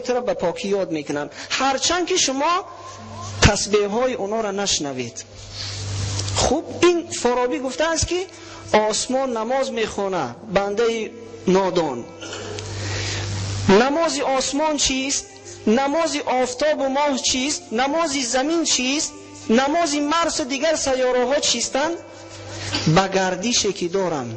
تو را به پاکی یاد میکنن، هرچند که شما تسبیح های اونا را نشنوید. خوب این فارابی گفته است که آسمان نماز میخونه، بنده نادان. نماز آسمان چیست؟ نماز آفتاب و ماه چیست؟ نماز زمین چیست؟ نماز مرس و دیگر سیاره ها چیستند؟ به گردشی که دارن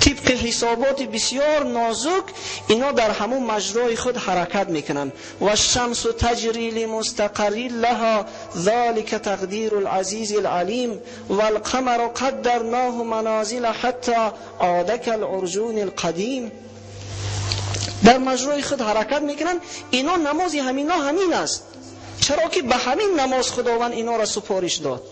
طبق حسابات بسیار نازک اینا در همون مجرای خود حرکت میکنن. و الشمس تجری لمستقر لها ذلك تقدیر العزیز العلیم و القمر قدرناه منازل حتی عاد کالعرجون القدیم. در مجرای خود حرکت میکنن. اینا نماز همین است. چرا که به همین نماز خداوند اینا را سپارش داد،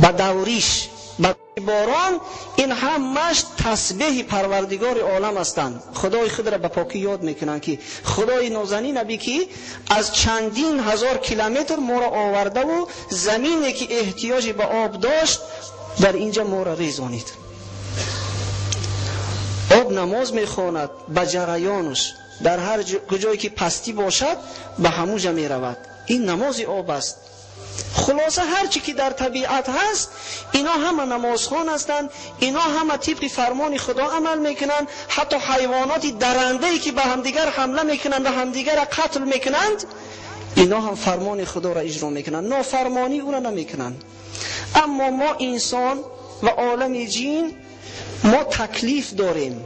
به دوریش، به باران. این همش تسبیح پروردگار عالم هستند. خدای خود را به پاکی یاد میکنن که خدای نازنین نبی که از چندین هزار کیلومتر ما را آورده و زمینی که احتیاج به آب داشت در اینجا ما را ریزانید. آب نماز میخواند به جریانش، در هر جایی که پستی باشد به همونجا میرود. این نماز آب است. خلاصه هر چی که در طبیعت هست اینا همه نمازخوان هستند. اینا همه طبق فرمان خدا عمل میکنند. حتی حیوانات درنده‌ای که به همدیگر حمله میکنند و همدیگر را قتل میکنند، اینا هم فرمان خدا را اجرا میکنند، نافرمانی او را نمیکنند. اما ما انسان و عالم جین ما تکلیف داریم.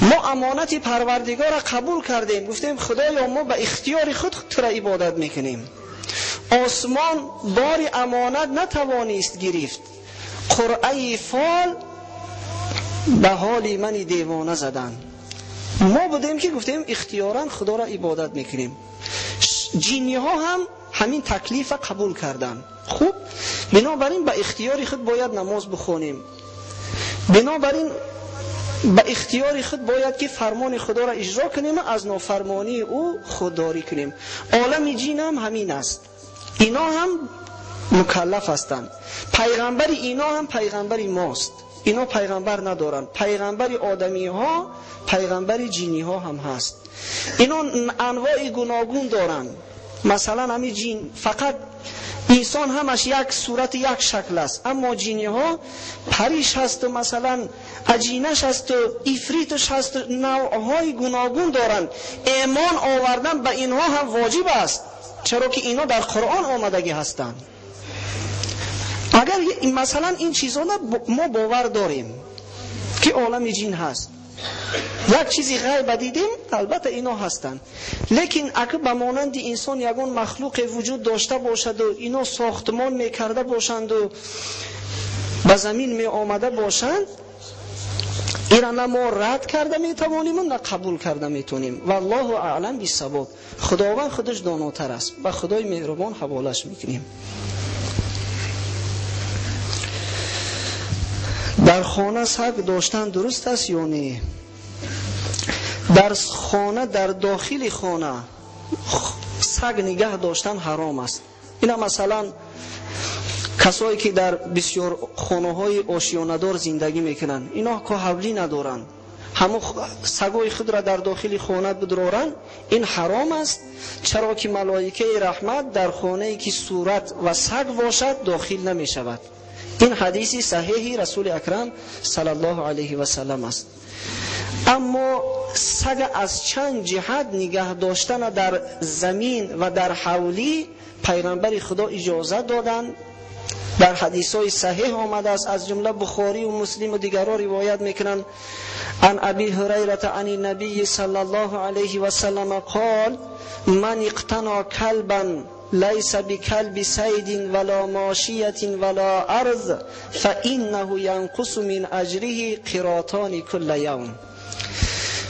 ما امانت پروردگار را قبول کردیم، گفتیم خدایا ما به اختیار خود تو را عبادت میکنیم. آسمان بار امانت نتوانست گرفت، قرعه فال به حال من دیوانه زدن. ما بودیم که گفتیم اختیاراً خدا را عبادت میکنیم. جینی ها هم همین تکلیف قبول کردن. خوب، بنابراین به اختیار خود باید نماز بخونیم، بنابراین به اختیار خود باید که فرمان خدا را اجرا کنیم و از نافرمانی او خودداری کنیم. عالم جین هم همین است. اینا هم مکلف هستند. پیغمبر اینا هم پیغمبر ماست. اینا پیغمبر ندارن. پیغمبر آدمی ها، پیغمبر جینی ها هم هست. اینا انواع گوناگون دارن. مثلا همین جین، فقط انسان همش یک صورت یک شکل است، اما جینی ها پریش هست و مثلا اجینش هست و افریتش هست، نوعهای گوناگون دارن. ایمان آوردن به اینها هم واجب است، چرا که اینا در قرآن آمدگی هستند. اگر مثلا این چیزا ما باور داریم که عالم جین هست، یک چیزی غیب دیدیم، البته اینا هستند. لیکن اگه به مانند انسان یگان مخلوق وجود داشته باشد و اینا ساختمان میکرده باشند و به زمین می آمده باشند، اینا نه ما رد کرده میتوانیم و نه قبول کرده میتونیم. والله اعلم بالصواب. خداوند خودش داناتر است. به خدای مهربان حوالش میکنیم. در خانه سگ داشتن درست است یا نه؟ در خانه، در داخل خانه سگ نگه داشتن حرام است. اینا مثلا کسایی که در بسیار خانه های آشیانه دار زندگی میکنن، اینا که حولی ندارن، همه سگای خود را در داخل خانه بدرارن، این حرام است. چرا که ملائکه رحمت در خانه‌ای که صورت و سگ باشد داخل نمی شود. این حدیثی صحیحی رسول اکرم صلی الله علیه و سلم است. اما سگ از چند جهت نگه داشتن در زمین و در حولی پیغمبر خدا اجازه دادن. در حدیث‌های صحیح آمده است، از جمله بخاری و مسلم و دیگران روایت میکنند. عن ابی هریره عن النبی صلی الله علیه و سلم قال من اقتنى كلبا ليس بكلب صيد ولا ماشية ولا ارض فانه ينقص من اجره قراطان كل يوم.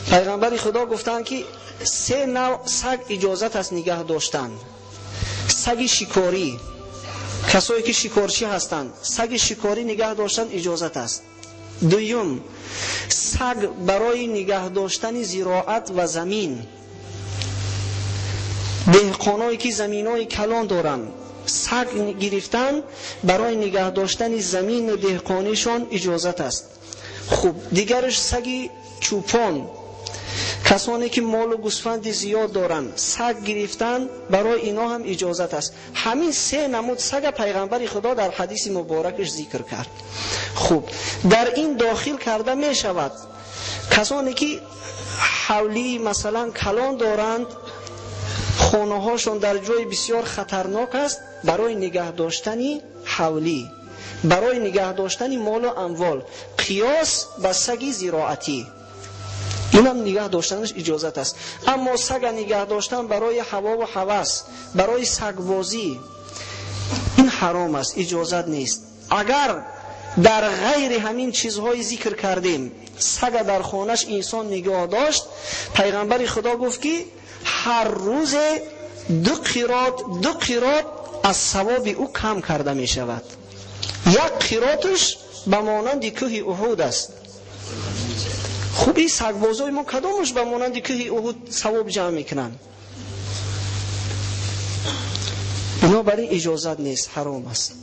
پیغمبر خدا گفتند که سه نوع سگ اجازت است نگه داشتن. سگ شکاری، کسایی که شکارچی هستند، سگ شکاری نگه داشتن اجازت است. دوم، سگ برای نگه داشتن زراعت و زمین، دهقانایی که زمینای کلان دارن، سگ گرفتن برای نگه داشتن زمین و دهقانیشان اجازت است. خوب، دیگرش سگ چوپان، کسانی که مال و گوسفند زیاد دارن، سگ گرفتن، برای اینا هم اجازت است. همین 3 نمود سگ پیغمبر خدا در حدیث مبارکش ذکر کرد. خوب، در این داخل کرده می شود کسانی که حولی مثلا کلان دارند، خانه هاشون در جای بسیار خطرناک است، برای نگه داشتنی حولی، برای نگه داشتنی مال و اموال، قیاس به سگ زراعتی، این هم نگه داشتنش اجازت است. اما سگ نگه داشتن برای هوا و هوس، برای سگبازی، این حرام است، اجازت نیست. اگر در غیر همین چیزهای ذکر کردیم سگ در خانش انسان نگاه داشت، پیغمبر خدا گفت که هر روز 2 قیراط از ثواب او کم کرده می شود. 1 قیراطش به مانند کوه احد است. خوب، این سگبازای ما کدامش به مانند کوه احد ثواب جمع میکنن؟ اینا برای اجازت نیست، حرام است.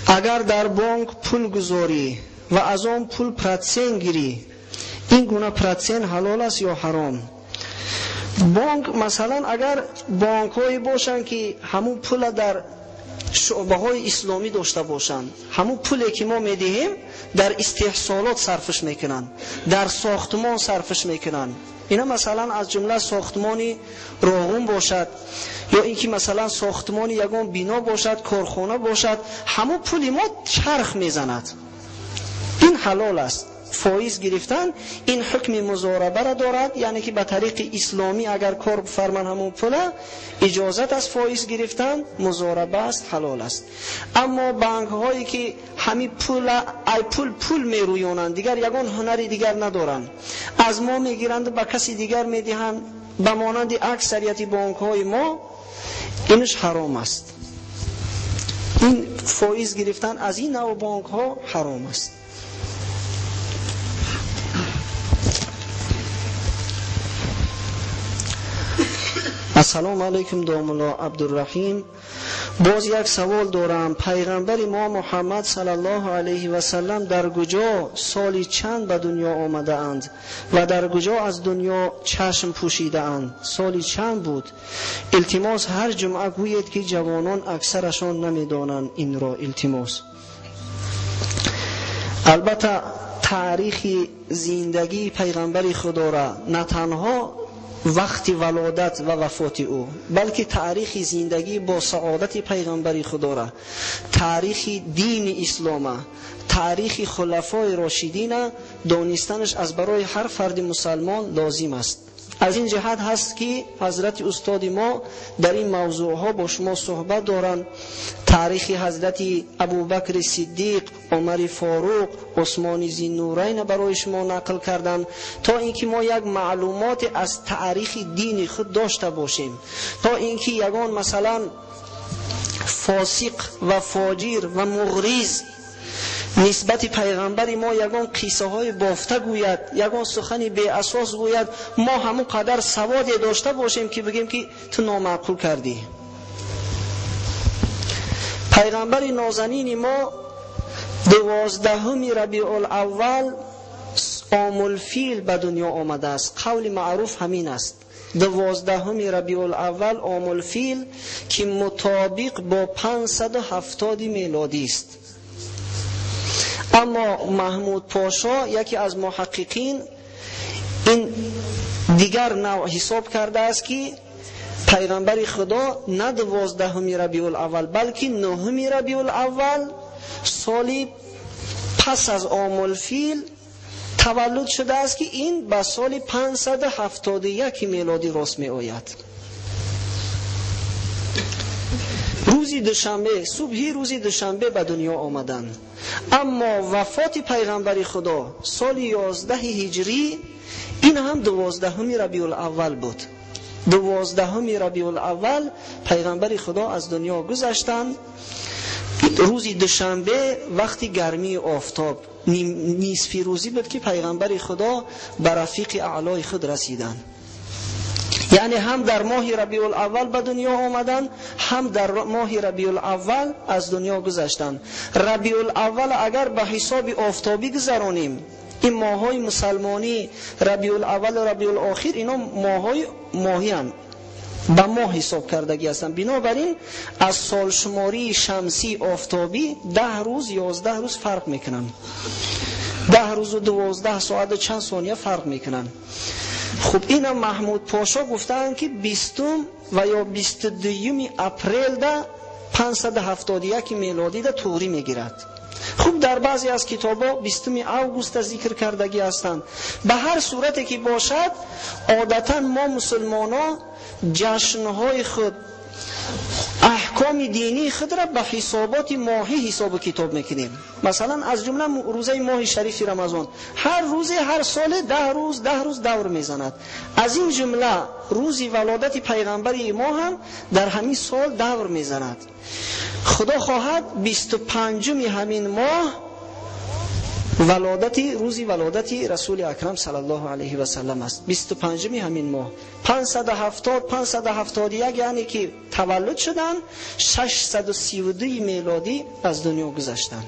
اگر در بانک پول گذاری و از آن پول پرتسین گیری، این گونه پرتسین حلال است یا حرام؟ بانک مثلا اگر بانک هایی باشن که همون پول در شعبه های اسلامی داشته باشن، همون پولی که ما میدهیم در استحصالات صرفش میکنن، در ساختمان صرفش میکنن. اینا مثلا از جمله ساختمانی راغون باشد، یا اینکه مثلا ساختمانی یگان بنا باشد، کارخانه باشد، همون پولی ما چرخ میزند، این حلال است. فایز گرفتن این حکم مضاربه را دارد، یعنی که به طریق اسلامی اگر کار بفرمان همون پوله اجازت است فایز گرفتن، مضاربه است، حلال است. اما بانک هایی که همین پول میرویونند، دیگر یگان هنری دیگر ندارند، از ما میگیرند به کسی دیگر میدهند، به مانند اکثریت بانک های ما، اینش حرام است. این فایز گرفتن از این نوع بانک ها حرام است. السلام علیکم دام الله عبدالرحیم. باز یک سوال دارم. پیغمبر ما محمد صلی الله علیه و سلم در کجا سالی چند به دنیا آمده اند و در کجا از دنیا چشم پوشیده اند؟ سالی چند بود؟ التماس هر جمعه گویید که جوانان اکثرشان نمیدانند این را. التماس. البته تاریخ زندگی پیغمبر خدا را نه تنها وقت ولادت و وفات او، بلکه تاریخ زندگی با سعادت پیغمبر خدا را، تاریخ دین اسلام، تاریخ خلفای راشدین دانستنش از برای هر فرد مسلمان لازم است. از این جهت هست که حضرت استاد ما در این موضوع ها با شما صحبت دارند. تاریخ حضرت ابوبکر صدیق، عمر فاروق، عثمان ذوالنورین برای شما نقل کردن، تا اینکه ما یک معلومات از تاریخ دین خود داشته باشیم، تا اینکه یگان مثلا فاسق و فاجر و مغریض نسبت پیغمبر ما یگان قصه های بافته گوید، یگان سخنی بی اساس گوید، ما همون قدر سواد داشته باشیم که بگیم که تو نامعقول کردی. پیغمبر نازنین ما 12 ربیع الاول عام الفیل به دنیا آمده است. قول معروف همین است، 12 ربیع الاول عام الفیل که مطابق با 570 میلادی است. اما محمود پاشا یکی از محققین این دیگر نوع حساب کرده است که پیغمبر خدا نه 12 ربیع الاول بلکه 9 ربیع الاول سالی پس از عام الفیل تولد شده است که این به سال 571 میلادی راست می آید. روزی دوشنبه، صبحی روزی دوشنبه به دنیا آمدن. اما وفات پیغمبر خدا سال 11 هجری این هم 12 ربیع الاول بود. 12 ربیع الاول پیغمبر خدا از دنیا گذشتند. روزی دوشنبه وقتی گرمی آفتاب نصف روزی بود که پیغمبر خدا به رفیق اعلای خود رسیدند. یعنی هم در ماه ربیع الاول به دنیا آمدن، هم در ماه ربیع الاول از دنیا گذشتن. ربیع الاول اگر به حساب آفتابی گذرانیم، این ماهای مسلمانی ربیع الاول و ربیع الاخر اینا ماهی هستند، به ماه حساب کردگی هستند. بنابراین از سال شماری شمسی آفتابی 10 روز 11 روز فرق میکنن، 10 روز و 12 ساعت و چند ثانیه فرق میکنن. خب اینا محمود پاشا گفتن که 20 و یا 22 اپریل ده 571 میلادی ده توری میگیرد. خب در بعضی از کتابا 20 اوگوست ذکر کردگی هستند. به هر صورتی که باشد عادتا ما مسلمانا جشنهای خود، احکام دینی خود را به حسابات ماهی حساب و کتاب میکنیم. مثلا از جمله روزه ماه شریف رمضان هر روز هر سال 10 روز دور میزند. از این جمله روزی ولادت پیغمبر ما هم در همین سال دور میزند. خدا خواهد 25 همین ماه روزی ولادت رسول اکرم صلی الله علیه و سلم است. 25 همین ماه 571 یعنی که تولد شدن، 632 میلادی از دنیا گذشتن.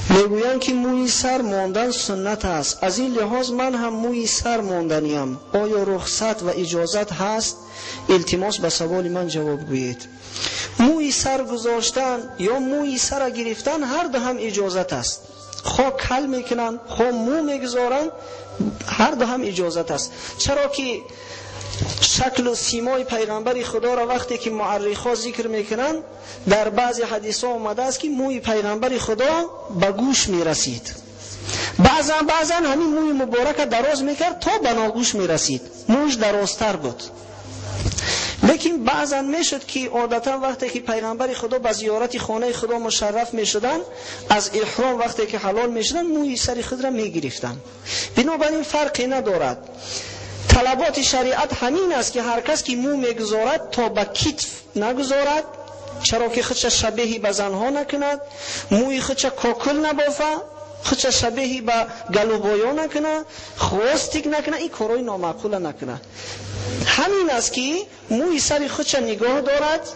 میگویند که موی سر ماندن سنت است. از این لحاظ من هم موی سر ماندنیم. آیا رخصت و اجازت هست؟ التماس به سوال من جواب گویید. موی سر گذاشتن یا موی سر گرفتن هر دو هم اجازت است. خواه کل میکنن خواه مو میگذارن، هر دو هم اجازت است. چرا که شکل و سیمای پیغمبر خدا را وقتی که معرخا ذکر میکنن در بعضی حدیث ها آمده است که موی پیغمبر خدا به گوش میرسید، بعضا همین موی مبارک دراز میکرد تا به ناگوش میرسید، موش درازتر بود. لیکن بعضا میشد که عادتا وقتی که پیغمبر خدا به زیارت خانه خدا مشرف میشدن، از احرام وقتی که حلال میشدن موی سر خود را میگرفتن. بنابراین فرقی ندارد. طلبات شریعت همین است که هر کس که مو میگذارد تا به کتف نگذارد، چرا که خودش شبیهی به زنها نکند، موی خودش کاکل نبافه، خودش شبیهی به گلوبایا نکنه، خواستیک نکنه، این کارای نامعقول نکنه. همین است که موی سر خودش نگاه دارد،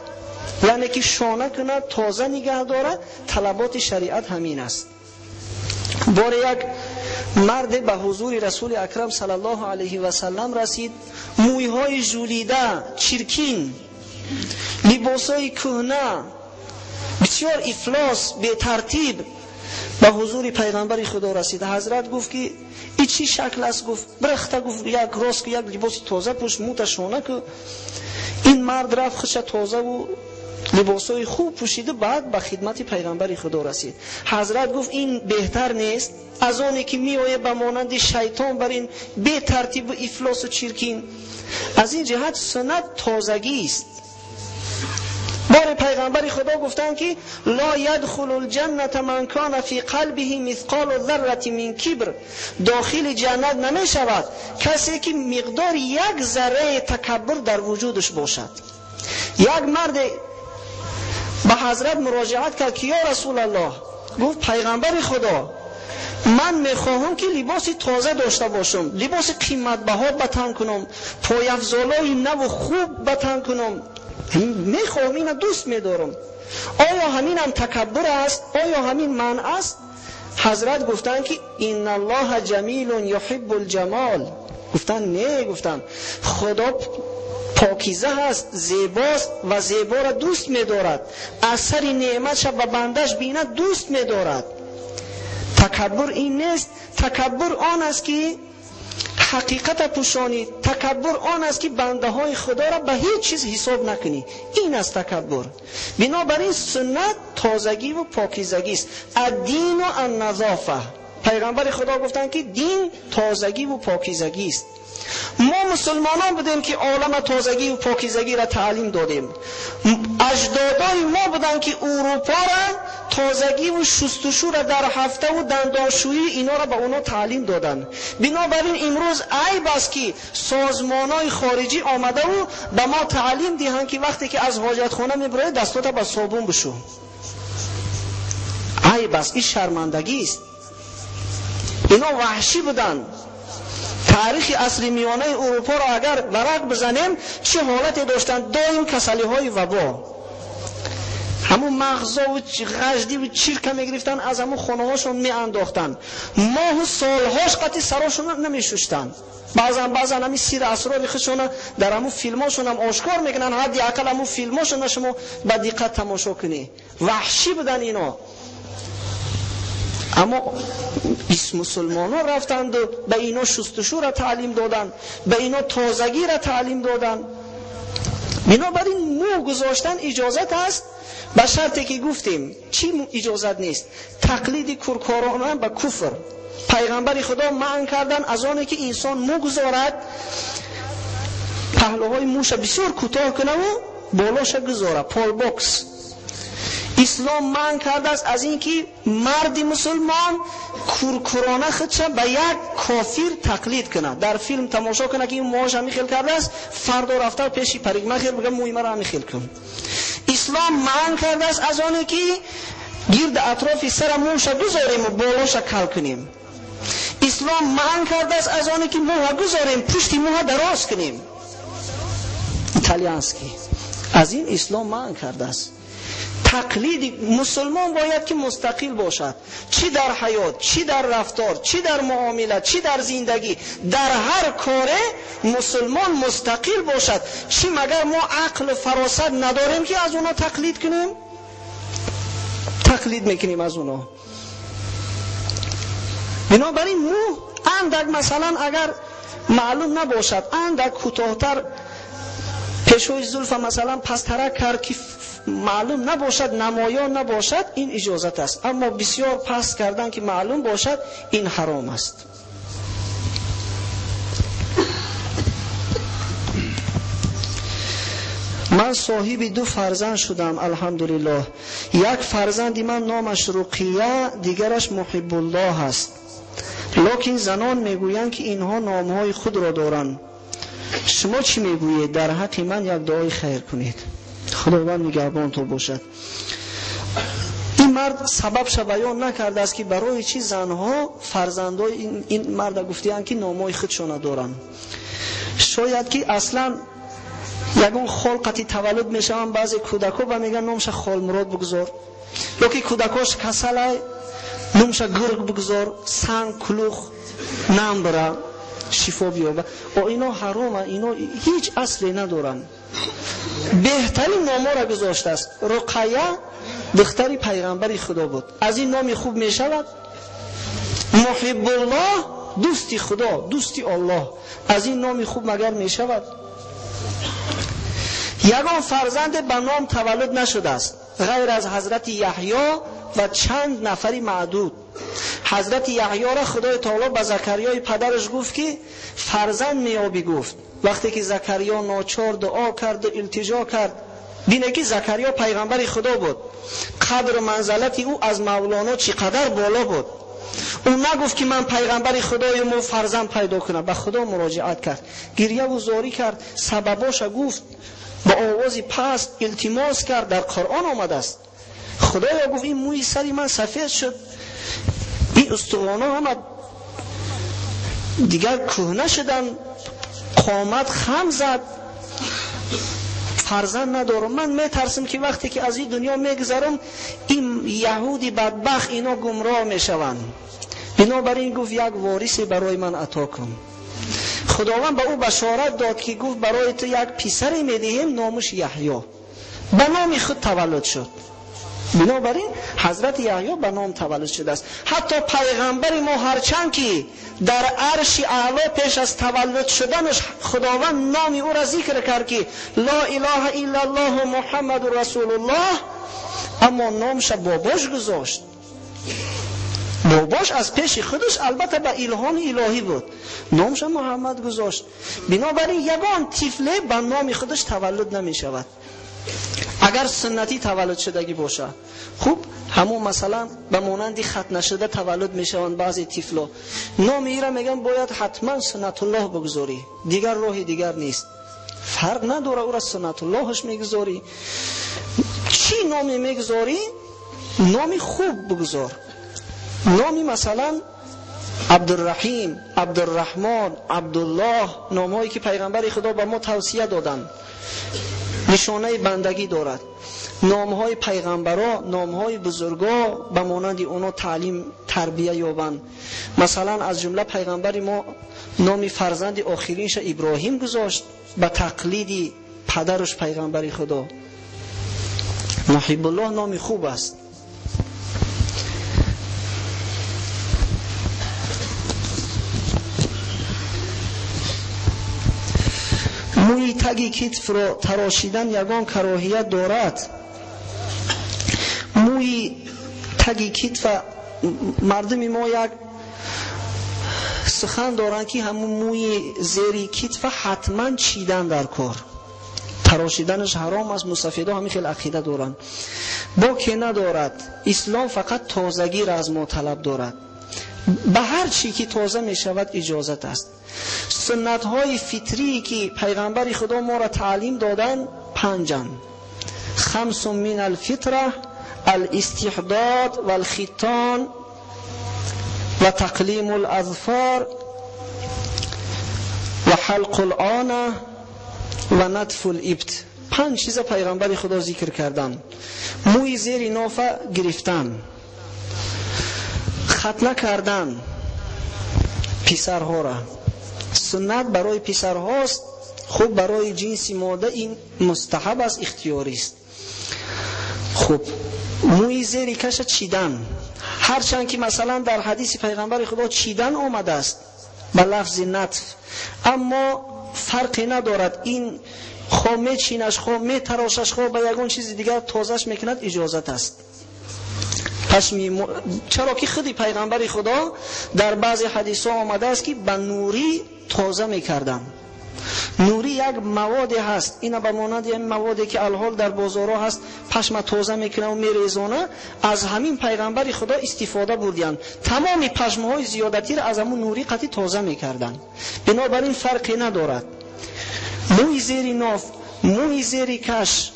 یعنی که شانه کنه، تازه نگاه دارد. طلبات شریعت همین است. بار یک مرد به حضور رسول اکرم صلی الله علیه و سلم رسید، مویهای ژولیده، چرکین، لباسای کهنه، بسیار افلاس، به ترتیب به حضور پیغمبر خدا رسید. حضرت گفت که این چی شکل است؟ گفت برخته، گفت یک راست که یک لباس تازه پوش، موت شانه که. این مرد رفت خودش تازه و لباسای خوب پوشیده، بعد به خدمت پیغمبر خدا رسید. حضرت گفت این بهتر نیست از آنی که میآیه به مانند شیطان بر این بی ترتیب و افلاس و چرکین؟ از این جهت سنت تازگی است. بار پیغمبر خدا گفتن که لا يدخل الجنة من كان في قلبه مثقال ذره من کبر، داخل جنت نمی شود کسی که مقدار یک ذره تکبر در وجودش باشد. یک مرد به حضرت مراجعت کرد که یا رسول الله، گفت پیغمبر خدا من میخواهم که لباس تازه داشته باشم، لباس قیمت بها به تن کنم، پایافزالای نو خوب به تن کنم، میخواهم، این دوست میدارم. آیا همین هم تکبر است؟ آیا همین منع است؟ حضرت گفتن که ان الله جمیل یحب الجمال. گفتن نه، گفتن خدا پاکیزه هست، زیباست و زیبا را دوست می‌دارد، اثر نعمتش به بندش بیند دوست می‌دارد. تکبر این نیست. تکبر آن است که حقیقت پوشانی، تکبر آن است که بنده های خدا را به هیچ چیز حساب نکنی، این است تکبر. بنابراین سنت تازگی و پاکیزگی است. الدین و النظافه. پیغمبر خدا گفتن که دین تازگی و پاکیزگی است. ما مسلمانان بودیم که عالم تازگی و پاکیزگی را تعلیم دادیم. اجدادای ما بودن که اروپا را تازگی و شستشو را در هفته و دندانشویی اینا را به اونا تعلیم دادن. بنابراین امروز عیب است که سازمانای خارجی آمده و به ما تعلیم دهند که وقتی که از حاجت خانه میبری دستات با صابون بشو. عیب است، این شرمندگی است. اینا وحشی بودن، تاریخ عصر میانه اروپا را اگر ورق بزنیم چه حالتی داشتن؟ دائم کسلی های وبا، همون مغزا و غجدی و چیرک میگرفتن، از همون خانه هاشون می انداختن، ماه و سالهاش قطعی سراشون نمی شستن. بعضا همین سیر اسرار خودشون در همون فیلماشون هم آشکار میکنن، حدی اقل همون فیلماشون شما با دقت تماشا کنی. وحشی بودن اینا. اما مسلمان ها رفتند و به اینا شستشو را تعلیم دادن، به اینا تازگی را تعلیم دادن. بنابراین مو گذاشتن اجازت است، به شرطی که گفتیم چی اجازت نیست؟ تقلید کورکورانه به کفر. پیغمبر خدا منع کردن از آنه که انسان مو گذارد، پهلوهای موش بسیار کوتاه کنه و بالاش گذاره، پال باکس. اسلام منع کرده است از اینکه مرد مسلمان کورکورانه خودش به یک کافر تقلید کنه، در فیلم تماشا کنه که این موهاش همی خیل کرده است، فردا رفته پیشی پریگمه خیل بگه موی مرا همی خیل کن. اسلام منع کرده است از آنه که گرد اطراف سر موش گذاریم و بالاش کل کنیم. اسلام منع کرده است از آنه که موها گذاریم پشت موها دراز کنیم. ایتالیانسکی از این اسلام منع کرده است. تقلید مسلمان باید که مستقل باشد، چی در حیات، چی در رفتار، چی در معاملات، چی در زندگی، در هر کاره مسلمان مستقل باشد. چی مگر ما عقل فراست نداریم که از اونا تقلید کنیم؟ تقلید میکنیم از اونا. بنابراین مو اندک مثلا اگر معلوم نباشد، اندک کوتاه‌تر پیشوی زلف مثلا پسترک کرد که معلوم نباشد، نمایان نباشد، این اجازت است. اما بسیار پست کردن که معلوم باشد، این حرام است. من صاحب 2 فرزند شدم الحمدلله. یک فرزندی من نامش رقیه، دیگرش محب الله است. لکن زنان میگویند که اینها نامهای خود را دارند. شما چی میگویید؟ در حق من یک دعای خیر کنید. خداوند نگهبان تو باشد. این مرد سببش بیان نکرده است که برای چی زنها فرزندای این مرد گفتیان که نامهای خودشون دارن. شاید که اصلا یگان خلقتی تولد میشن، بعضی کودکا با میگن نامش خال مراد بگذار، یا که کودکاش کسله نامش گرگ بگذار، سنگ کلوخ نام بره شفا بیابه. و اینا حرامه، اینا هیچ اصلی ندارن. بهترین نامه را گذاشته است. رقیه دختری پیغمبر خدا بود. از این نام خوب می شود. محب الله دوستی خدا، دوستی الله. از این نام خوب مگر می شود؟ یگان فرزند به نام تولد نشده است غیر از حضرت یحیی و چند نفری معدود. حضرت یحیی را خدای تعالی به زکریای پدرش گفت که فرزند میابی. گفت وقتی که زکریا ناچار دعا کرد و التجا کرد، بینه که زکریا پیغمبر خدا بود، قدر منزلتی او از مولانا چقدر بالا بود. او نگفت که من پیغمبر خدایم و فرزند پیدا کنم، به خدا مراجعت کرد، گریه و زاری کرد، سبباش گفت، با آوازی پست التماس کرد. در قرآن آمده است. خدایا گفت این موی سری من سفید شد، این استخوان‌ها آمد دیگر کهنه شدن، قامت خم زد، فرزند ندارم. من میترسم که وقتی که از این دنیا میگذرم این یهودی بدبخت اینا گمراه میشوند. بنابراین گفت یک وارثی برای من عطا کن. خداوند به او بشارت داد که گفت برای تو یک پسری میدهیم نامش یحیی. به نام خود تولد شد. بنابراین حضرت یحیی به نام تولد شده است. حتی پیغمبر ما هرچند که در عرش اعلی پیش از تولد شدنش خداوند نام او را ذکر کرد که لا اله الا الله محمد رسول الله، اما نامش باباش گذاشت. باباش از پیش خودش البته به الهام الهی بود، نامش محمد گذاشت. بنابراین یگان طفله به نام خودش تولد نمی شود. اگر سنتی تولد شدگی باشه خوب، همون مثلا به مانند خط نشده تولد میشوند بعضی طفلا، نام ایرا میگن باید حتما سنت الله بگذاری، دیگر راهی دیگر نیست. فرق نداره او را سنت اللهش میگذاری، چی نامی میگذاری؟ نامی خوب بگذار. نامی مثلا عبدالرحیم، عبدالرحمن، عبدالله، نامهایی که پیغمبر خدا به ما توصیه دادن، نشانه بندگی دارد. نامهای پیغمبرها، نامهای بزرگا به مانند اونا تعلیم تربیه یابند. مثلا از جمله پیغمبر ما نام فرزند آخرینش ابراهیم گذاشت به تقلید پدرش پیغمبر خدا. محب الله نام خوب است. موی تگ کتف را تراشیدن یگان کراهیت دارد. موی تگ کتف، مردم ما یک سخن دارن که همون موی زیری کتف حتما چیدن در کار، تراشیدنش حرام است. مسافیدا همین خیلی عقیده دارن. با که ندارد. اسلام فقط تازگی را از ما طلب دارد. به هر چی که تازه می شود اجازت است. سنت های فطری که پیغمبر خدا ما را تعلیم دادن 5 خمس من الفطره: الاستحداد و الختان و تقلیم الاظفار و حلق العانه و نتف الابط. 5 چیز پیغمبر خدا ذکر کردن. موی زیر نافه گرفتن، ختنه کردن پسرها را، سنت برای پسرهاست. خوب برای جنس ماده این مستحب است، اختیاری است. خوب موی زیر کش چیدن، هرچند که مثلا در حدیث پیغمبر خدا چیدن آمده است به لفظ نتف، اما فرقی ندارد. این خامه چینش، خامه تراشش، خواه به یگان چیز دیگر تازهش میکند، اجازت است. پس چرا که خودی پیغمبر خدا در بعض حدیث ها آمده است که به نوری تازه میکردن. نوری یک مواد هست، اینا به مانند یک موادی که الحال در بازارها هست، پشم تازه میکنه و میریزونه. از همین پیغمبر خدا استفاده بردن، تمام پشمهای زیادتی را از همون نوری قطعی تازه میکردن. بنابراین فرقی ندارد. موی زیر ناف، موی زیر کش،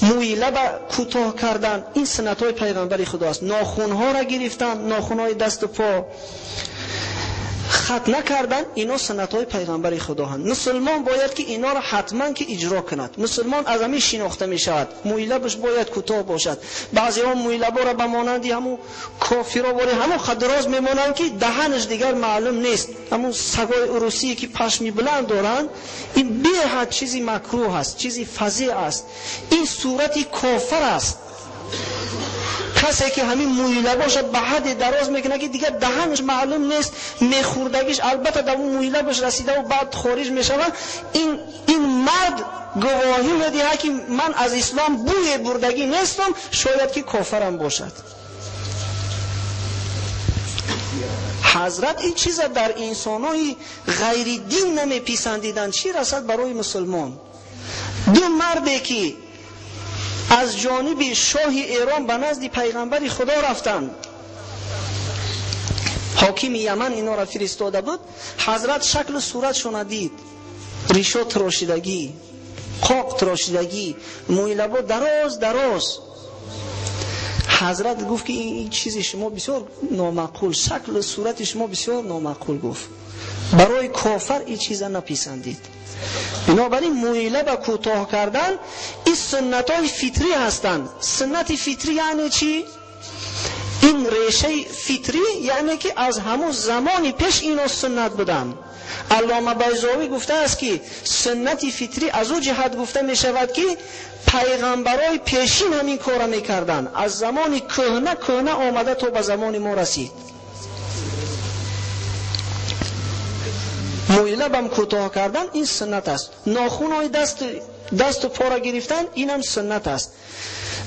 موی لب کوتاه کردن، این سنت های پیغمبر خدا است. ناخن ها را گرفتن، ناخن های دست و پا ختنه کردن، اینا سنت های پیغمبر خدا هستند. مسلمان باید که اینا را حتما که اجرا کند. مسلمان از همین شناخته می شود. موی لبش باید کوتاه باشد. بعضی ها موی لبا را به مانندی همون کافرا ولی همون خدراز میمونند که دهنش دیگر معلوم نیست، همون سگای عروسی که پشمی بلند دارند. این به حد چیزی مکروه است، چیزی فظیع است. این صورتی کافر است. کسی که همین موی لباش به حد دراز میکنه که دیگه دهنش معلوم نیست، میخوردگیش البته در اون موی لباش رسیده و بعد خارج میشوه، این مرد گواهی میده که من از اسلام بوی بردگی نیستم، شاید که کافرم باشد. حضرت این چیز در انسانای غیر دین نمیپسندیدن، چی رسد برای مسلمان؟ 2 مردی که از جانب شاه ایران به نزد پیغمبر خدا رفتند، حاکم یمن اینا را فرستاده بود. حضرت شکل صورتشون دید، ریشا تراشیدگی، قاق تراشیدگی، موی لبا دراز. حضرت گفت که این چیز شما بسیار نامعقول، شکل صورت شما بسیار نامعقول. گفت برای کافر این چیز نپسندید. بنابراین موی لب کوتاه کردن این سنت های فطری هستند. سنت فطری یعنی چی؟ این ریشه فطری یعنی که از همون زمانی پیش اینا سنت بودن. علامه بیضاوی گفته است که سنت فطری از او جهت گفته می شود که پیغمبرای پیشین همین کار می کردن، از زمان کهنه آمده تا به زمان ما رسید. موی لبم کوتاه کردن این سنت است. ناخن‌های دست و پا را گرفتن این هم سنت است.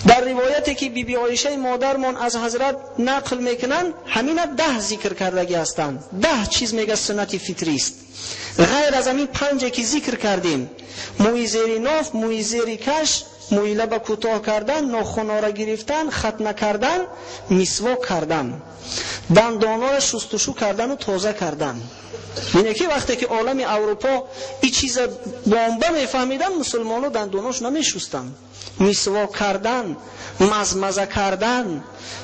در روایتی که بی عایشه مادرمان از حضرت نقل میکنن، همین 10 ذکر کردگی هستند. 10 چیز میگه سنت فطری است. غیر از همین 5 که ذکر کردیم، موی زیر ناف، موی زیر کش، موی لب کوتاه کردن، ناخن‌ها را گرفتن، ختنه کردن، مسواک کردن، دندان‌ها را شستشو کردن و تازه کردن. یعنی که وقتی که عالم اروپا این چیز بامبه میفهمیدن، مسلمان‌ها دنداناش نمیشستن. مسواک کردن، مزمزه کردن،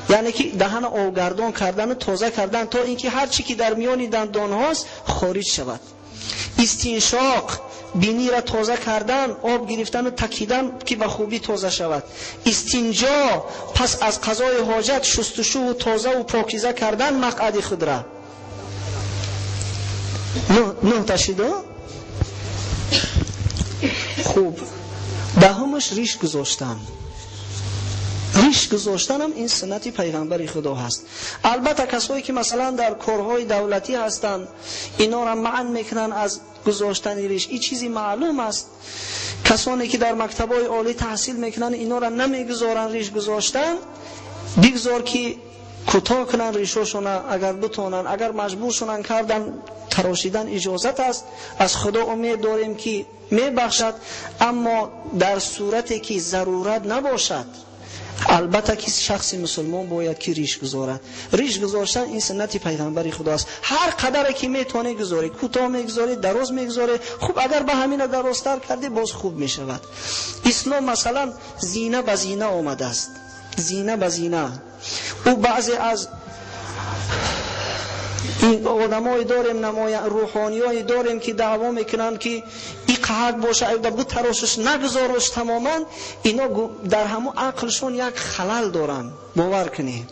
یعنی که دهن آبگردان کردن و تازه کردن تا اینکه هر چی که در میان دندان هاست خارج شود. استنشاق، بینی را تازه کردن، آب گرفتن و تکیدن که به خوبی تازه شود. استنجا، پس از قضای حاجت شستشو و تازه و پاکیزه کردن مقعد خود را. نه تشیده؟ خوب. دهمش ریش گذاشتن. ریش گذاشتن هم این سنت پیغمبر خدا هست. البته کسایی که مثلا در کارهای دولتی هستند اینا را منع میکنن از گذاشتن ریش، این چیزی معلوم است. کسانی که در مکتب‌های عالی تحصیل میکنن اینا را نمیگذارن ریش گذاشتن، بگذار که کوتاه کنن ریشاشون اگر بتونن، اگر مجبور شدن کردن تراشیدن اجازت است. از خدا امید داریم که میبخشد، اما در صورتی که ضرورت نباشد البته که شخص مسلمان باید که ریش گذارد. ریش گذاشتن این سنت پیغمبر خداست. هر قدر که میتونه گذاری، کوتاه میگذاری، دراز میگذاری، خوب اگر به همین درازتر کردی باز خوب میشود. اسلام مثلا زینه به زینه آمده است، زینه به زینه. او بعضی از این آدمای داریم، روحانیای داریم که دعوا میکنن که این قحق باشه ایده بود تراشش نگذارش تماما. اینا در همون عقلشون یک خلل دارن، باور کنی.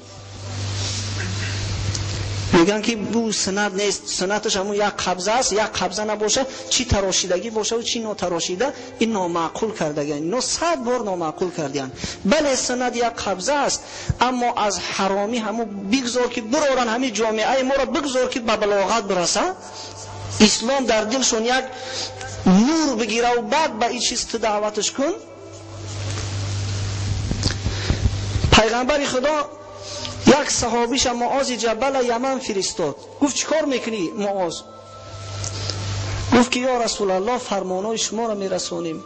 میگن که بو سنت نیست، سنتش همون یک قبضه است، یک قبضه نباشه چی تراشیدگی باشه و چی ناتراشیده، این نامعقول کردگی، اینا 100 بار نامعقول کردیان. بله سنت یک قبضه است، اما از حرامی همون بگذار که برارن همین جامعه ما را بگذار که به بلاغت برسه. اسلام در دلشون یک نور بگیره و بعد به این چیز تو دعوتش کن. پیغمبر خدا یک صحابیش معاذ جبل یمن فرستاد. گفت چیکار میکنی معاذ؟ گفت که یا رسول الله فرمانهای شما را میرسونیم.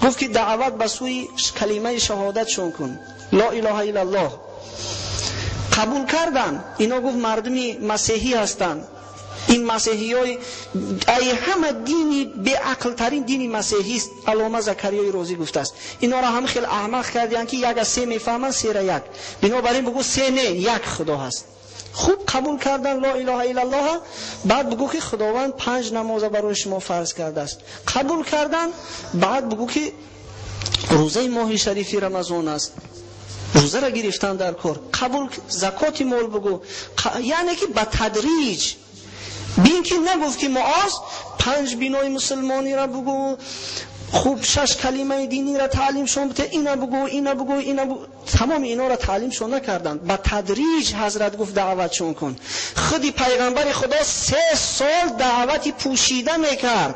گفت که دعوت به سوی کلمه شهادت شون کن، لا اله الا الله. قبول کردن. اینا گفت مردمی مسیحی هستند. این مسیحی های همه دینی به عقل ترین دینی مسیحی است. علامه زکریای رازی گفته است اینا را هم خیلی احمق کردن که یک از سه میفهمن، سه را یک. بنابراین بگو سه نه، یک خدا هست. خوب قبول کردن لا اله الا الله. بعد بگو که خداوند 5 نماز برای شما فرض کرده است. قبول کردن. بعد بگو که روزه ماه شریفی رمضان است، روزه را گرفتن در کار. قبول زکات مال بگو. یعنی که به تدریج. بین که نگفت که معاذ 5 بنای مسلمانی را بگو، خوب 6 کلمه دینی را تعلیم شون بده، اینا بگو اینا بگو اینا بگو. تمام اینا را تعلیم شون نکردن. با تدریج حضرت گفت دعوتشون کن. خودی پیغمبر خدا 3 سال دعوتی پوشیده میکرد.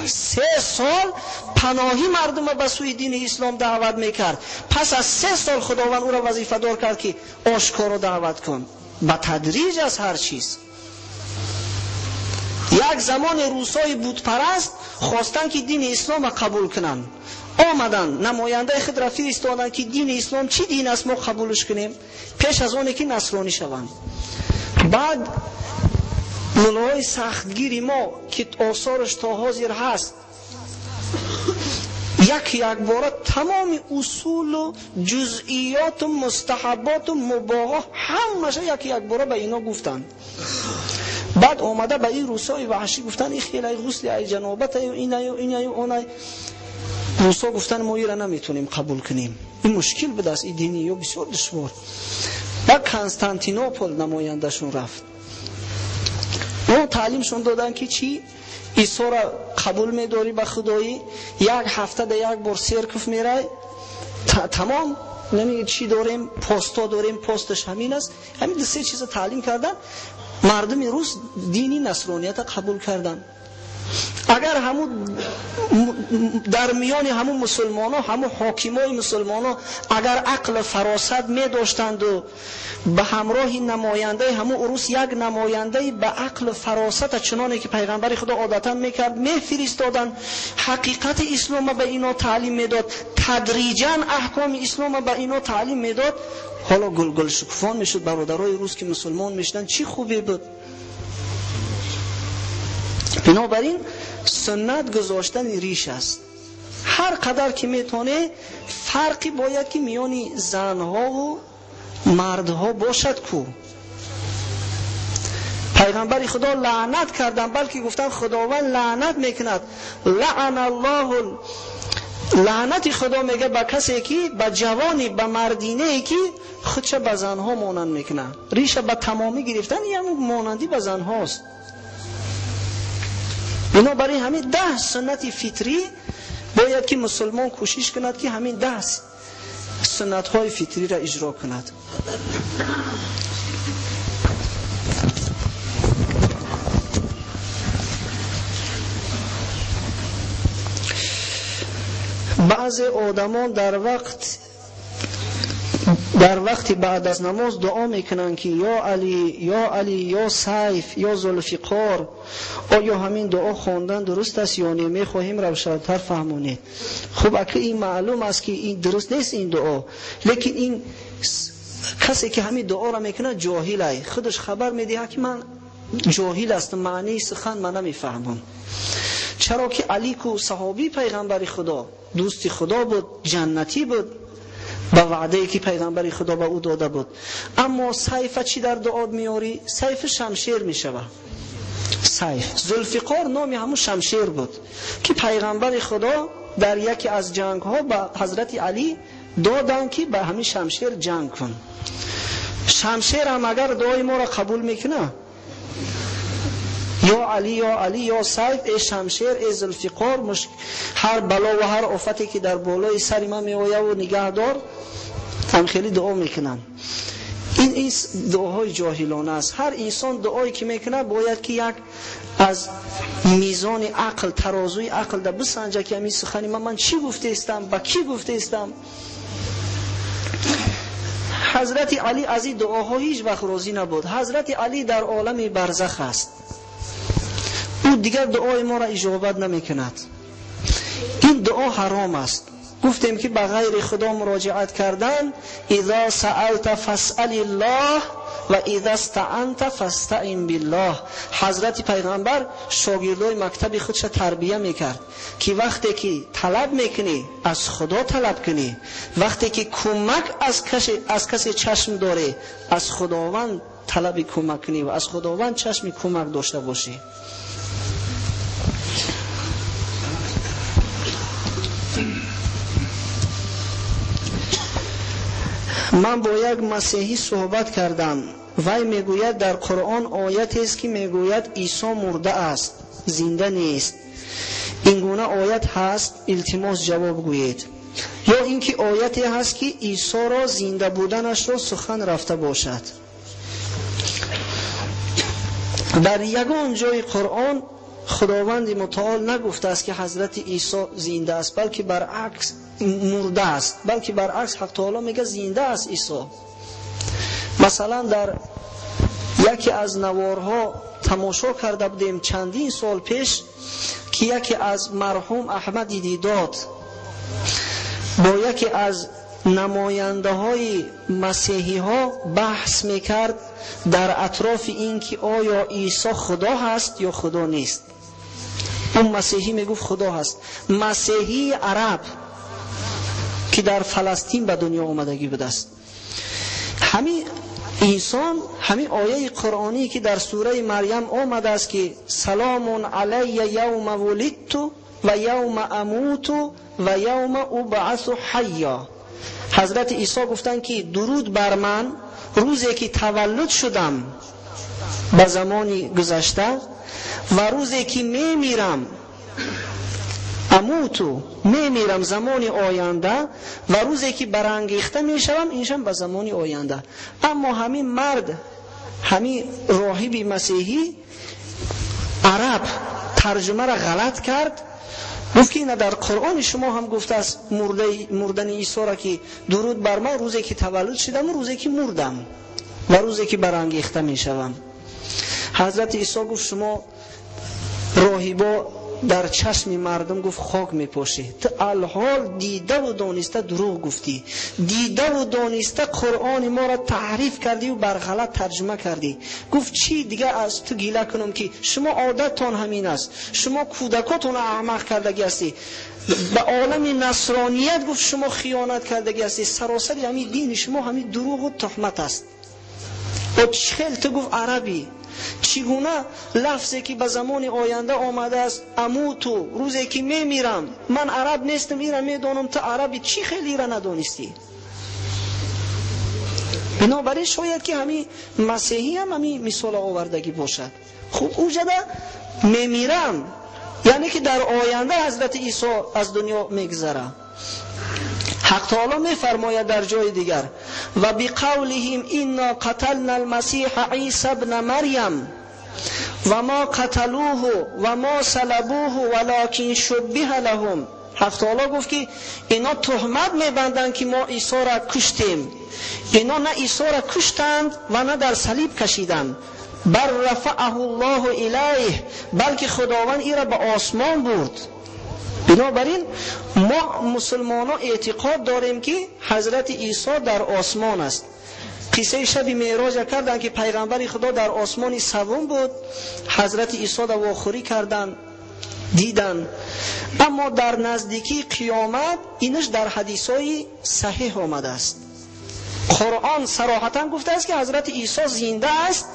3 سال پناهی مردم به سوی دین اسلام دعوت میکرد. پس از 3 سال خداوند او را وظیفه دار کرد که آشکارا دعوت کن. با تدریج از هر چیز. یک زمان روسای بت پرست خواستن که دین اسلام قبول کنن، آمدن نماینده خود را فرستادن که دین اسلام چی دین است ما قبولش کنیم، پیش از آنی که نصرانی شوند. بعد مولای سختگیری ما که آثارش تا حاضر هست یک باره تمام اصول و جزئیات و مستحبات و مباحات همش یک باره به اینا گفتن. بعد آمده به این روسای وحشی گفتن این خیلی غسل ای جنابت ای اینای اونای. روسا گفتن ما ایرا نمیتونیم قبول کنیم، این مشکل به دست این دینی یا بسیار دشوار. بعد کنستانتینوپل نمایندهشون رفت، اون تعلیمشون دادن که چی عیسی را قبول می‌داری به خدایی، 1 هفته در 1 بار سرکف میره، تمام نمیگه چی داریم، پاستا داریم، پاستش همین است. همین 3 چیز تعلیم کردن. مردم روز دینی نصرانیت قبول کردن. اگر همون در میان همون مسلمان ها، همون حاکمای مسلمان ها اگر عقل فراست می داشتند و به همراه نماینده همون عروس یک نماینده به عقل فراست چنانه که پیغمبر خدا عادتا میکرد میفرستادن، حقیقت اسلام به اینا تعلیم میداد، تدریجا احکام اسلام به اینا تعلیم میداد، حالا گل شکفان میشد، برادرای روس که مسلمان میشدن چی خوبی بود. بنابراین سنت گذاشتن ریش است. هر قدر که میتونه فرقی باید که میانی زنها و مردها باشد کو. پیغمبر خدا لعنت کردن، بلکه گفتن خداوند لعنت میکند. لعن الله، لعنت خدا میگه به کسی که به جوانی به مردینه که خودش به زنها مانند میکنه، ریش به تمامی گرفتن یعنی مانندی به زنهاست. بنابراین همین 10 سنت فطری باید که مسلمان کوشش کند که همین 10 سنت های فطری را اجرا کند. بعض آدمان در وقت بعد از نماز دعا میکنن که یا علی یا علی یا سیف یا ذوالفقار. آیا همین دعا خواندن درست است یا نه؟ میخواهیم روشن‌تر فهمونید. خب اگه این معلوم است که این درست نیست این دعا، لیکن این کسی که همین دعا را میکنه جاهله، خودش خبر میده که من جاهل هستم، معنی سخن من نمیفهمم. چرا که علی کو صحابی پیغمبر خدا، دوست خدا بود، جنتی بود با وعده که پیغمبر خدا به او داده بود. اما سیف چی در دعا میاری؟ سیف شمشیر میشوه. سیف ذوالفقار نامی همون شمشیر بود که پیغمبر خدا در یکی از جنگ ها به حضرت علی دادن که به همین شمشیر جنگ کن. شمشیر هم اگر دعای ما را قبول میکنه، یا علی یا علی یا سیف، ای شمشیر ای ذوالفقار، هر بلا و هر آفتی که در بالای سر من میآید و نگهدار، هم خیلی دعا میکنن. این دعاهای جاهلانه است. هر انسان دعایی که میکنه باید که یک از میزان عقل، ترازوی عقل در بسنجه که همین سخنی من چی گفته استم، با کی گفته استم. حضرت علی از این دعاها هیچ وقت راضی نبود. حضرت علی در عالم برزخ است، او دیگر دعای ما را اجابت نمیکند. این دعا حرام است. گفتیم که به غیر خدا مراجعت کردن، اذا سألت فاسأل الله و اذا استعنت فاستعن بالله. حضرت پیغمبر شاگردای مکتب خودش تربیه میکرد که وقتی که طلب میکنی از خدا طلب کنی، وقتی که کمک از کسی چشم داره از خداوند طلب کمک کنی و از خداوند چشم کمک داشته باشی. من با یک مسیحی صحبت کردم، وی میگوید در قرآن آیت است که میگوید عیسی مرده است، زنده نیست. این گونه آیت هست؟ التماس جواب گویید. یا اینکه آیتی هست که عیسی را زنده بودنش را سخن رفته باشد. در یگان جای قرآن خداوند متعال نگفته است که حضرت عیسی زنده است، بلکه برعکس مرده است، بلکه برعکس حق تعالی میگه زنده است عیسی. مثلا در یکی از نوارها تماشا کرده بودیم چندین سال پیش که یکی از مرحوم احمد دیداد با یکی از نماینده های مسیحی ها بحث میکرد در اطراف این که آیا عیسی خدا هست یا خدا نیست. اون مسیحی میگفت خدا هست. مسیحی عرب که در فلسطین به دنیا آمدگی بوده است. همین انسان، همین آیه قرآنی که در سوره مریم آمده است که سلام علی یوم ولدت و یوم اموت و یوم ابعث حیا. حضرت عیسی گفتن که درود بر من روزی که تولد شدم به زمانی گذشته و روزی که میمیرم، اموتو میمیرم زمانی آینده و روزی که برانگیخته میشوم اینشم به زمانی آینده. اما همین مرد، همین راهب مسیحی عرب ترجمه را غلط کرد، گفت که اینا در قرآن شما هم گفته است مردن عیسی را که درود بر ما روزی که تولد شدم و روزی که مردم و روزی که برانگیخته می شوم. حضرت عیسی گفت شما راهبا در چشم مردم گفت خاک میپاشی، تو الحال دیده و دانسته دروغ گفتی، دیده و دانسته قرآن ما را تحریف کردی و بر غلط ترجمه کردی. گفت چی دیگه از تو گیله کنم که شما عادتتان همین است، شما کودکاتون احمق کردگی هستی، به عالم نصرانیت گفت شما خیانت کردگی هستی، سراسر همین دین شما همین دروغ و تهمت است. و چخیل تو گفت عربی، چگونه لفظی که به زمان آینده آمده است اموتو، روزی که میمیرم، من عرب نیستم ایرا میدانم تو عربی، چی خیلی ایرا ندانستی؟ بنابراین شاید که همین مسیحی هم همین مثال آوردگی باشد. خب او جده میمیرم یعنی که در آینده حضرت عیسی از دنیا میگذره. حق تعالی میفرماید در جای دیگر و بقولهم انا قتلنا المسیح عیسی ابن مریم و ما قتلوه و ما صلبوه ولکن شبه لهم. حق تعالی گفت که اینا تهمت میبندند که ما عیسی را کشتیم، اینا نه عیسی را کشتند و نه در صلیب کشیدند، بل رفعه الله الیه، بلکه خداوند این را به آسمان برد. بنابراین ما مسلمانان اعتقاد داریم که حضرت عیسی در آسمان است. قصه شب معراج کردن که پیغمبر خدا در آسمان سوم بود، حضرت عیسی را واخوری کردن دیدن. اما در نزدیکی قیامت اینش در حدیثای صحیح آمده است. قرآن صراحتا گفته است که حضرت عیسی زنده است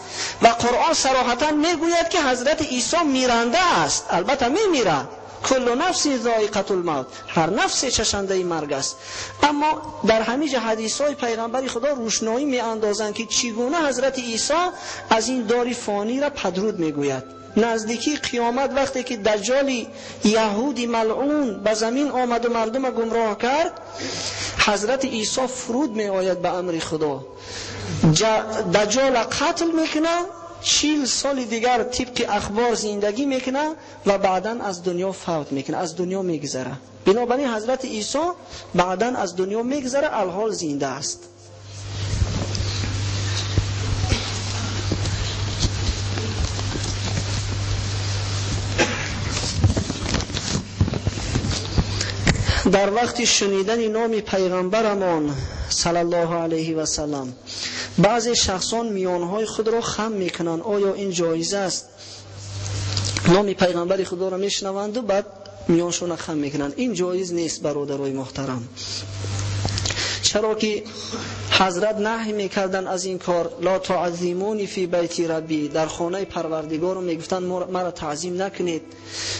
و قرآن صراحتا میگوید که حضرت عیسی میرنده است. البته میمیره، کل نفس ذائقه الموت، هر نفس چشنده مرگ است. اما در همین حدیث‌های پیغمبر خدا روشنایی می‌اندازند که چگونه حضرت عیسی از این دار فانی را پدرود میگوید. نزدیکی قیامت وقتی که دجال یهودی ملعون به زمین آمد و مردم گمراه کرد، حضرت عیسی فرود می آید به امر خدا، دجال قتل میکنه، 40 سال دیگر طبق اخبار زندگی میکنه و بعداً از دنیا فوت میکنه، از دنیا میگذره. بنابراین حضرت عیسی بعداً از دنیا میگذره، الحال زنده است. در وقت شنیدن نام پیغمبرمان صلی الله علیه و سلم بعضی شخصان میانهای خود را خم میکنند. آیا این جایز است؟ نام پیغمبر خدا را میشنوند و بعد میانشون خم میکنند. این جایز نیست برادرای محترم، چرا که حضرت نهی میکردن از این کار. لا تعظیمونی فی بیت ربی، در خانه پروردگار رو میگفتن مرا تعظیم نکنید.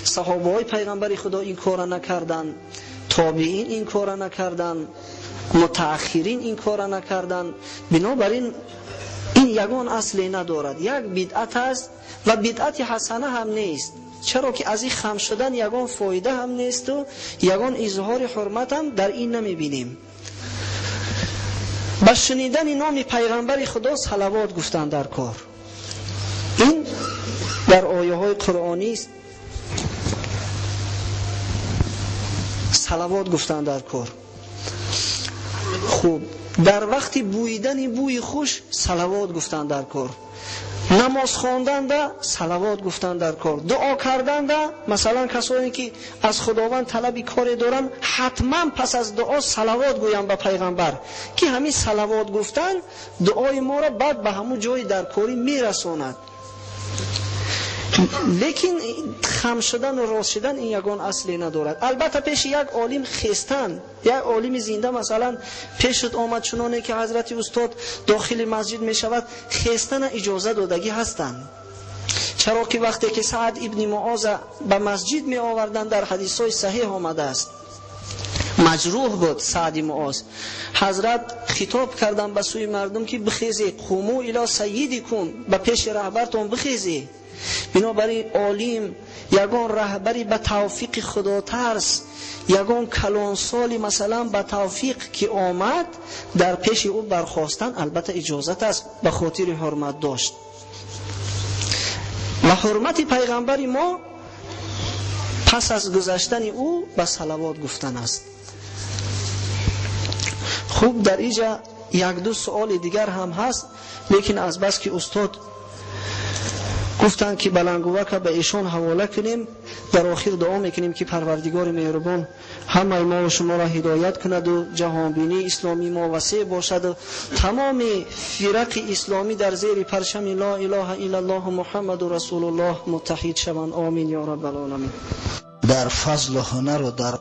صحابه های پیغمبر خدا این کار نکردن، تابعین این کار نکردن، متأخرین این کار نکردن. بنابراین این یگان اصلی ندارد، یک بدعت است و بدعت حسنه هم نیست، چرا که از این خم شدن یگان فایده هم نیست و یگان اظهار حرمت هم در این نمیبینیم. با شنیدن نام پیغمبر خدا صلوات گفتن در کار، این در آیه های قرآنی است. صلوات گفتن در کار. خوب، در وقت بویدن بوی خوش صلوات گفتن در کار. نماز خواندن ده صلوات گفتن در کار. دعا کردن ده، مثلا کسانی که از خداوند طلبی کاری دارن حتما پس از دعا صلوات گویم به پیغمبر، که همین صلوات گفتن دعای ما را بعد به همون جای در کاری میرساند. لیکن خم شدن و راست شدن این یگان اصلی ندارد. البته پیش یک عالم خستن، یک عالم زنده مثلا پیشت آمد چنانه که حضرت استاد داخل مسجد می شود، خستن اجازه دادگی هستند. چرا که وقتی که سعد ابن معاذ به مسجد می آوردن در حدیث های صحیح آمده است، مجروح بود سعد معاذ، حضرت خطاب کردن به سوی مردم که بخیزی، قوموا الی سیدکم، به پیش رهبرتون بخیزی. بنابراین عالم یگان رهبری به توفیق خدا ترس، یگان کلانسالی مثلا به توفیق که آمد در پیش او برخواستن البته اجازت است، به خاطر حرمت داشت. و حرمت پیغمبر ما پس از گذشتن او به صلوات گفتن است. خوب در اینجا یک دو سوال دیگر هم هست، لیکن از بس که استاد گفتن که بلنگوکه به ایشان حواله کنیم، در آخر دعا میکنیم که پروردگار مهربان همه ما و شما را هدایت کند و جهانبینی اسلامی ما وسیع باشد و تمام فرق اسلامی در زیر پرچم لا اله الا الله محمد رسول الله متحد شوند. آمین یا رب العالمین. در فضل و هنر و در